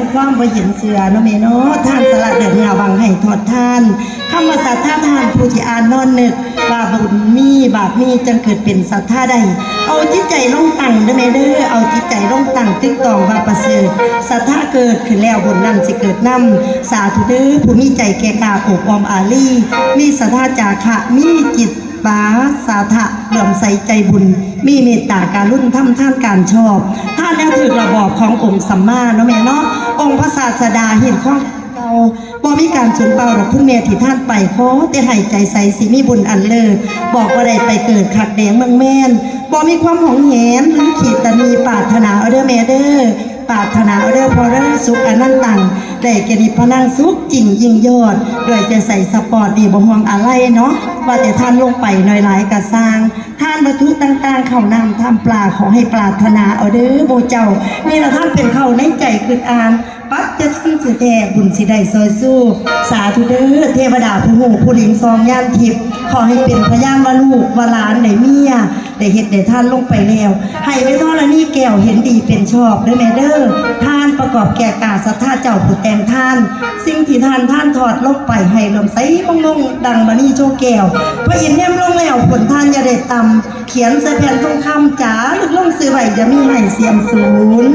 ำความบ่เห็นเสือเนาะแม่เนาะท่านสละเดือดเหงาบังให้ทอดท่านคำว่าศรัทธาทานผู้ที่อ่านนอนนึกว่าบุญมีบาปมีจังเกิดเป็นศรัทธาได้เอาจิตใจลงตั้งเด้อแม่เด้อเอาจิตใจลงตั้งตึกตองว่าประเสริฐศรัทธาเกิดขึ้นแล้วบุญนั้นสิเกิดนำสาธุเด้อผู้มีใจแก่กล้าอบออมอารีมีศรัทธาจาคะมีจิตปาสาธะเหลื่อมใสใจบุญมีเมตตาการุณท่านการชอบท่านแล้วถือระบอบขององค์สัมมาเนาะแม่เนาะองค์พระศาสดาเห็นข้อเราบ่มีการสูญเปล่าหรอกคุณแม่ที่ท่านไปขอแต่ให้ใจใสสิมีบุญอันเลิศบอกว่าได้ไปเกิดขัดแดงเมืองแม่นบ่มีความหวงแหนหรือขีดตนีปรารถนาเอาเด้อแม่เด้อปรารถนาเอาเด้อพอเด้อสุขอนันตังได้แก่นิพพานังสุขจริงยิ่งยอดด้วยจะใส่สปอร์ตดีบ่ห่วงอะไรเนาะว่าแต่ท่านลงไปหน่อยหลายกะสร้างท่านวัตถุต่างๆเข้านำทำปลาขอให้ปรารถนาเอาเด้อโบเจ้านี่ละท่านเป็นเข้าในใจคืออ่านปัจจะท่านสิแท้บุญสิได้ซอยสู้สาธุเด้อเทวดาผู้หูผู้ลิงซองย่านทิพย์ขอให้เป็นพยานว่าลูกว่าหลานได้เมียได้เฮ็ดได้ท่านลงไปแล้วให้ไว้ทอละนี่แก้วเห็นดีเป็นชอบเด้อแม่เด้อท่านประกอบแก่กาศรัทธาเจ้าผู้แต่งท่านสิ่งที่ท่านถอดลงไปให้ลมใสมงดังบานี่โชแก้วพระอินทร์แนมลงแล้วผลท่านอย่าได้ต่ำเขียนใส่แผ่นทองคำจ๋าลึกลงซื้อไว้จะมีให้เสียมศูนย์